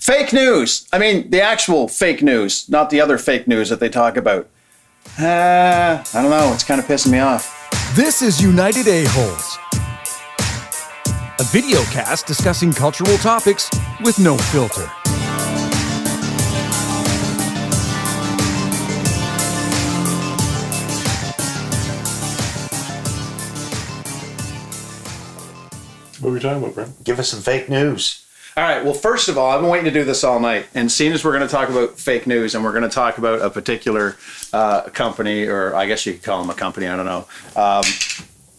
Fake news. I mean, the actual fake news, not the other fake news that they talk about. I don't know. It's kind of pissing me off. This is United A-Holes, a video cast discussing cultural topics with no filter. What were we talking about, Brent? Give us some fake news. All right. Well, first of all, I've been waiting to do this all night. And seeing as we're going to talk about fake news and we're going to talk about a particular company, or I guess you could call them a company, I don't know,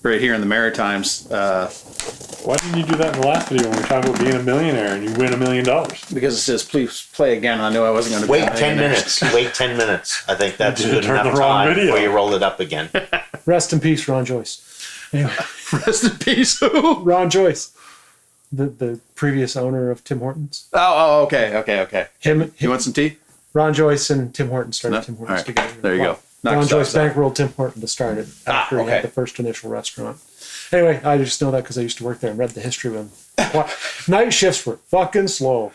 right here in the Maritimes. Why didn't you do that in the last video when we were talking about being a millionaire and you win $1 million? Because it says, please play again. I knew I wasn't going to Wait 10 minutes. Wait 10 minutes. I think that's good turn enough the wrong time video. before you roll it up again. Rest in peace, Ron Joyce. Anyway, Rest in peace. Who? Ron Joyce, the previous owner of Tim Hortons. Oh, okay. Him, You want some tea? Ron Joyce and Tim Hortons started No? Tim All Hortons right. together. There you go. Knock Ron yourself Joyce out. bankrolled Tim Hortons to start it after he okay. had the first initial restaurant. Anyway, I just know that because I used to work there and read the history of them. Night shifts were fucking slow.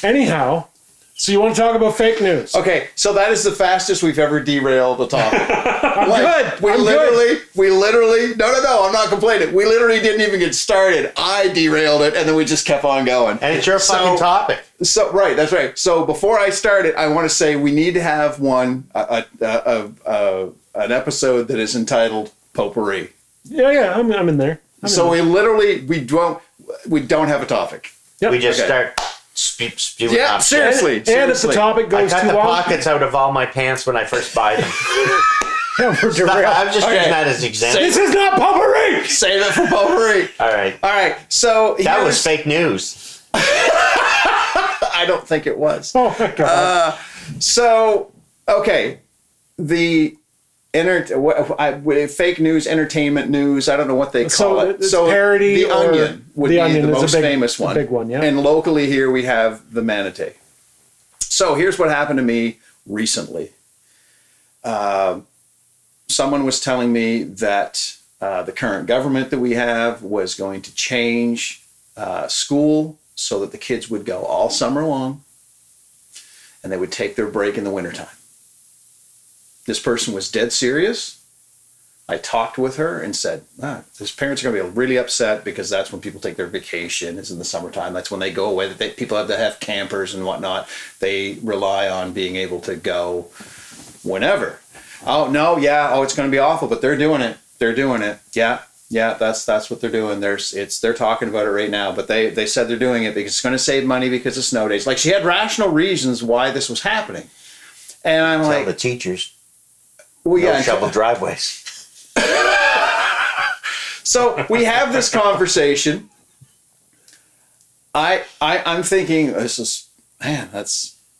Anyhow, so you want to talk about fake news? Okay, so that is the fastest we've ever derailed a topic. good. We I'm literally, no, I'm not complaining. We literally didn't even get started. I derailed it, and then we just kept on going. And it's your fucking topic. So, right, that's right. So before I started, I want to say we need to have an episode that is entitled Potpourri. Yeah, I'm in there. We don't have a topic. Yep. We just Okay. start spewing Yeah, up. seriously. And if the topic I goes cut too the long, pockets out of all my pants when I first buy them. yeah, we're derailed. I'm just Okay. using that as an example. This is not potpourri! Save it for Potpourri. All right. All right, so That was fake news. I don't think it was. Oh my god. So, okay, the fake news, entertainment news, I don't know what they call it. It's parody. The Onion would be the most famous one. Big one, yeah. And locally here we have the Manatee. So here's what happened to me recently. Someone was telling me that the current government that we have was going to change school so that the kids would go all summer long and they would take their break in the wintertime. This person was dead serious. I talked with her and said, his parents are going to be really upset because that's when people take their vacation. It's in the summertime. That's when they go away. People have to have campers and whatnot. They rely on being able to go whenever. Oh, no, yeah. Oh, it's going to be awful, but they're doing it. They're doing it. Yeah, that's what they're doing. They're talking about it right now, but they said they're doing it because it's going to save money because of snow days. Like, she had rational reasons why this was happening. And I'm Tell like, the teachers. well, No yeah. shovel driveways. So we have this conversation. I'm thinking, that's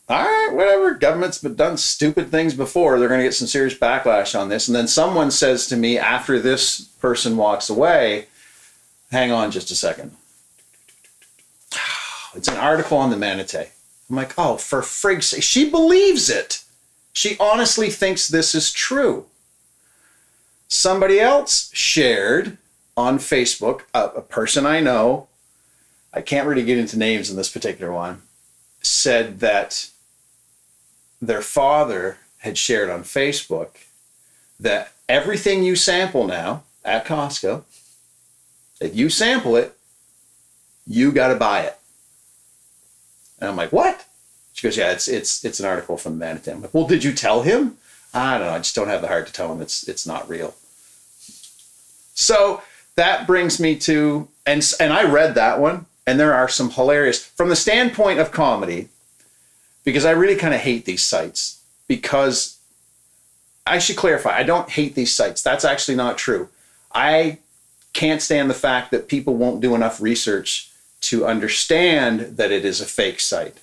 all right, whatever. Government's been done stupid things before. They're going to get some serious backlash on this. And then someone says to me after this person walks away, hang on just a second. It's an article on the Manatee. I'm like, oh, for frig's sake. She believes it. She honestly thinks this is true. Somebody else shared on Facebook, a person I know, I can't really get into names in this particular one, said that their father had shared on Facebook that everything you sample now at Costco, if you sample it, you got to buy it. And I'm like, what? She goes, yeah, it's an article from the Manatee. I'm like, well, did you tell him? I don't know. I just don't have the heart to tell him it's not real. So that brings me to, and I read that one, and there are some hilarious, from the standpoint of comedy, because I really kind of hate these sites, because I should clarify, I don't hate these sites. That's actually not true. I can't stand the fact that people won't do enough research to understand that it is a fake site.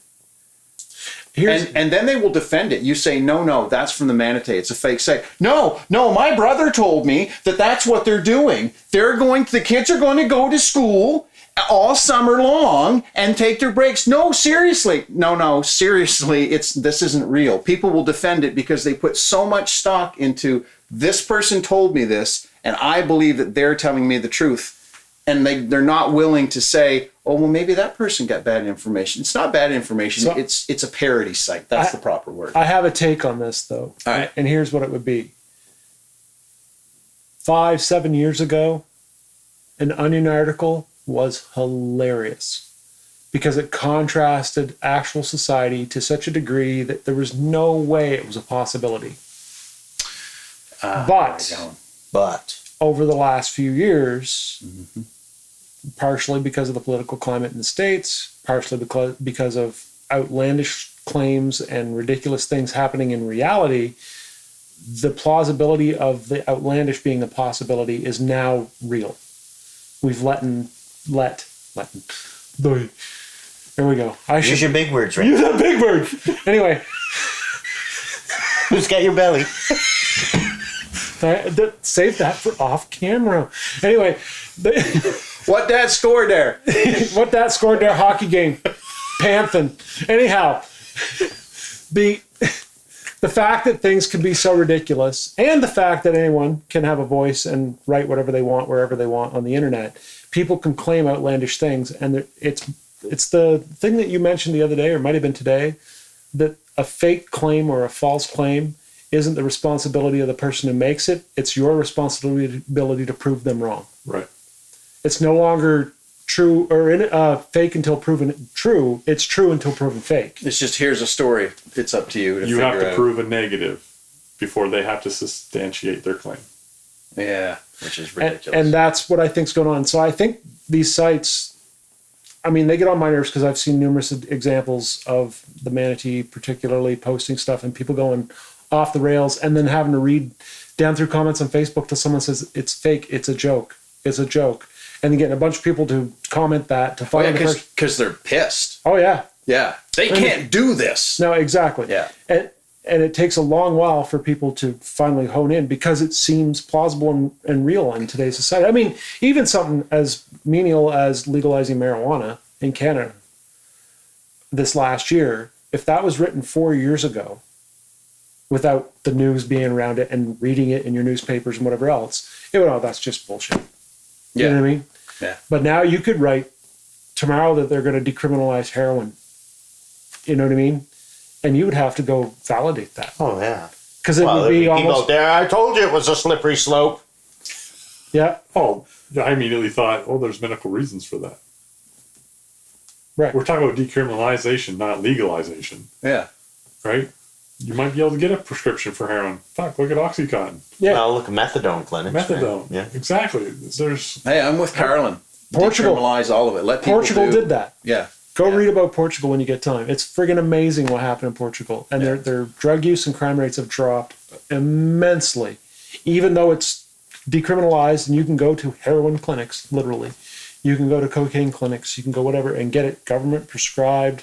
And then they will defend it. You say, no, that's from the Manatee. It's a fake site. No, my brother told me that that's what they're doing. The kids are going to go to school all summer long and take their breaks. No, seriously. No, seriously. This isn't real. People will defend it because they put so much stock into this person told me this, and I believe that they're telling me the truth. And they're not willing to say, oh, well, maybe that person got bad information. It's not bad information. So- it's a parody site. That's the proper word. I have a take on this, though. All right. And here's what it would be. 5-7 years ago, an Onion article was hilarious because it contrasted actual society to such a degree that there was no way it was a possibility. But over the last few years, partially because of the political climate in the States, partially because of outlandish claims and ridiculous things happening in reality, the plausibility of the outlandish being a possibility is now real. We've let there we go. Use your big words, right? Use that big word. Anyway. Who's got your belly? Save that for off camera. Anyway. What that scored there? What that scored there hockey game. Panthin. Anyhow. The fact that things can be so ridiculous, and the fact that anyone can have a voice and write whatever they want, wherever they want on the internet, people can claim outlandish things, and it's the thing that you mentioned the other day, or might have been today, that a fake claim or a false claim isn't the responsibility of the person who makes it. It's your responsibility to prove them wrong. Right. It's no longer true or fake until proven true. It's true until proven fake. It's just, here's a story. It's up to you to You figure have to out. prove a negative before they have to substantiate their claim. Yeah, which is ridiculous. And that's what I think's going on. So I think these sites, I mean, they get on my nerves because I've seen numerous examples of the Manatee particularly posting stuff and people going off the rails and then having to read down through comments on Facebook till someone says it's fake, it's a joke, and then getting a bunch of people to comment that to find because they're pissed. Oh yeah, Yeah, they can't do this. no, exactly. Yeah. And it takes a long while for people to finally hone in because it seems plausible and real in today's society. I mean, even something as menial as legalizing marijuana in Canada this last year, if that was written 4 years ago, without the news being around it and reading it in your newspapers and whatever else, it would, oh, that's just bullshit. Yeah. You know what I mean? Yeah. But now you could write tomorrow that they're going to decriminalize heroin. You know what I mean? And you would have to go validate that. Oh, yeah. Because it would be people almost... out there, I told you it was a slippery slope. Yeah. Oh, I immediately thought, oh, there's medical reasons for that. Right. We're talking about decriminalization, not legalization, Yeah. right? You might be able to get a prescription for heroin. Fuck, look at Oxycontin. Yeah. Well, look at methadone clinics. Methadone. Right? Yeah. Exactly. There's Hey, I'm with Carolyn. Portugal. Decriminalize all of it. Let people Portugal did that. Yeah. Go Yeah. read about Portugal when you get time. It's friggin' amazing what happened in Portugal. And their drug use and crime rates have dropped immensely. Even though it's decriminalized and you can go to heroin clinics, literally. You can go to cocaine clinics, you can go whatever and get it government prescribed,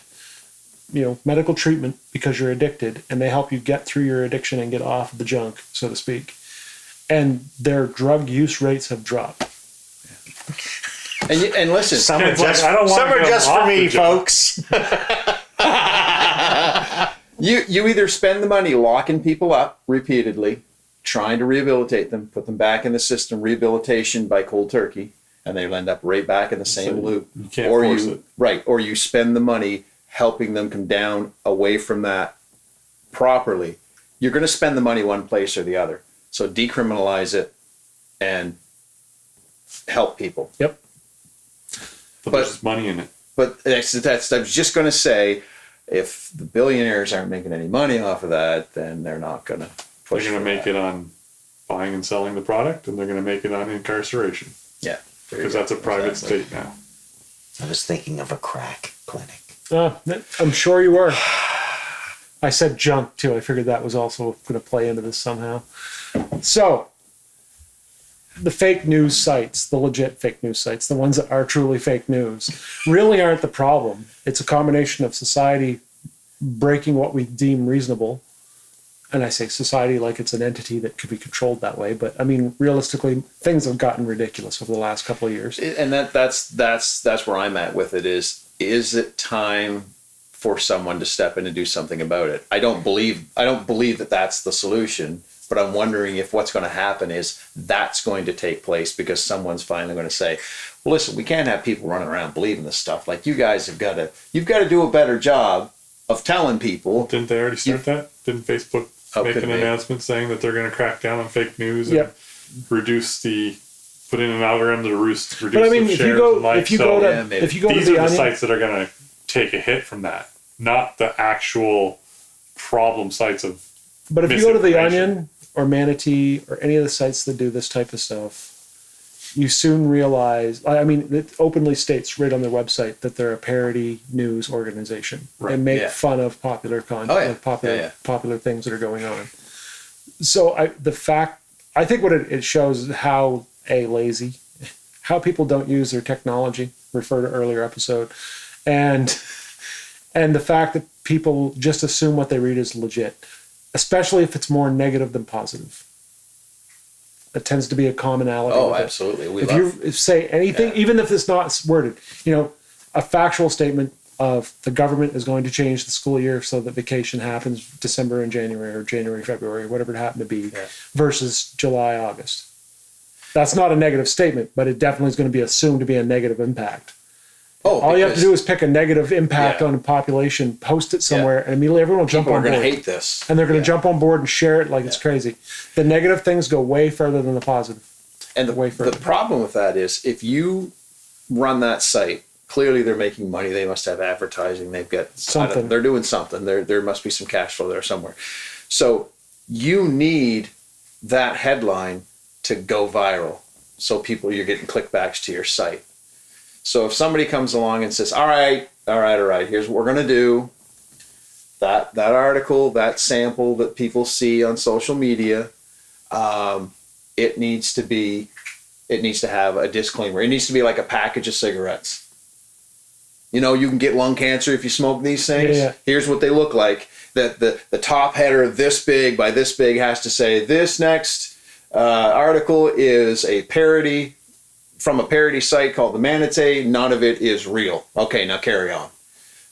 medical treatment because you're addicted, and they help you get through your addiction and get off the junk, so to speak. And their drug use rates have dropped. And listen, Some are Ken's like, just, I don't want some to are get just off for the me, job. folks. you either spend the money locking people up repeatedly, trying to rehabilitate them, put them back in the system, rehabilitation by cold turkey, and they'll end up right back in the same loop. You can't force it. Right, or you spend the money helping them come down away from that properly. You're going to spend the money one place or the other. So decriminalize it and help people. Yep. But there's money in it. But that's I was just going to say, if the billionaires aren't making any money off of that, then they're not going to push. They're going to make it on buying and selling the product, and they're going to make it on incarceration. Yeah. Because that's a private state now. I was thinking of a crack clinic. I'm sure you were. I said junk too. I figured that was also going to play into this somehow. So, the fake news sites, the legit fake news sites, the ones that are truly fake news, really aren't the problem. It's a combination of society breaking what we deem reasonable. And I say society like it's an entity that could be controlled that way. But I mean, realistically, things have gotten ridiculous over the last couple of years. And that's where I'm at with it is it time for someone to step in and do something about it? I don't believe that that's the solution, But I'm wondering if what's going to happen is that's going to take place because someone's finally going to say, well, listen, we can't have people running around believing this stuff. Like, you've got to do a better job of telling people. Didn't they already start that? Didn't Facebook make an announcement saying that they're going to crack down on fake news and put in an algorithm to reduce the shares and likes? If you go to these the are the Onion, sites that are going to take a hit from that, not the actual problem sites of. But if you go to the Onion or Manatee or any of the sites that do this type of stuff, you soon realize, I mean, it openly states right on their website that they're a parody news organization and make fun of popular content, popular things that are going on. So I think what it shows is how lazy, how people don't use their technology, refer to earlier episode, and the fact that people just assume what they read is legit, especially if it's more negative than positive. That tends to be a commonality. Oh, absolutely. If you say anything, even if it's not worded, a factual statement of the government is going to change the school year so that vacation happens December and January or January, February, whatever it happened to be, versus July, August. That's not a negative statement, but it definitely is going to be assumed to be a negative impact. All you have to do is pick a negative impact on a population, post it somewhere, and immediately everyone will jump on board. People are going to hate this. And they're going to jump on board and share it like it's crazy. The negative things go way further than the positive. And the problem with that is if you run that site, clearly they're making money. They must have advertising. They've got something. They're doing something. There must be some cash flow there somewhere. So you need that headline to go viral. So you're getting clickbacks to your site. So if somebody comes along and says, all right, here's what we're going to do. That article, that sample that people see on social media, it needs to have a disclaimer. It needs to be like a package of cigarettes. You can get lung cancer if you smoke these things. Yeah. Here's what they look like. The top header this big by this big has to say, this next article is a parody from a parody site called the Manatee. None of it is real. Okay, now carry on.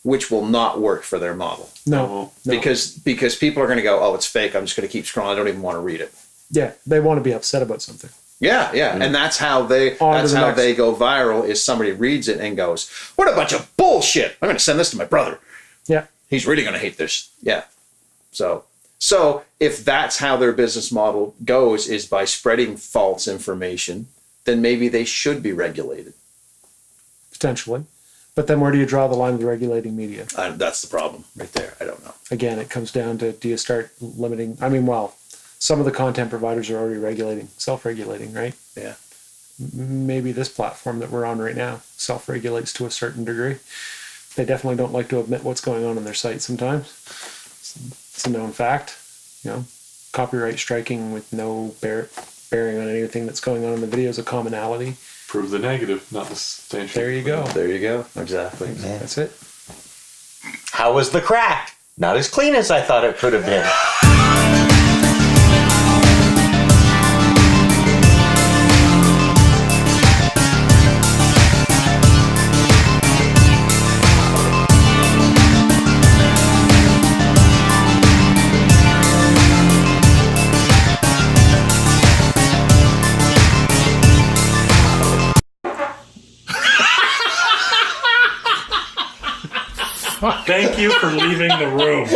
Which will not work for their model. No. Because people are going to go, oh, it's fake. I'm just going to keep scrolling. I don't even want to read it. Yeah, they want to be upset about something. Yeah, and that's how they go viral. Is somebody reads it and goes, "What a bunch of bullshit! I'm going to send this to my brother. Yeah, he's really going to hate this." Yeah, so if that's how their business model goes, is by spreading false information, then maybe they should be regulated. Potentially. But then where do you draw the line with regulating media? That's the problem right there. I don't know. Again, it comes down to, do you start limiting? Some of the content providers are already self-regulating, right? Yeah. Maybe this platform that we're on right now self-regulates to a certain degree. They definitely don't like to admit what's going on their site sometimes. It's a known fact. Copyright striking with no bearing on anything that's going on in the video is a commonality. Prove the negative, not the substantial. There you go. Exactly. Yeah. That's it. How was the crack? Not as clean as I thought it could have been. Thank you for leaving the room.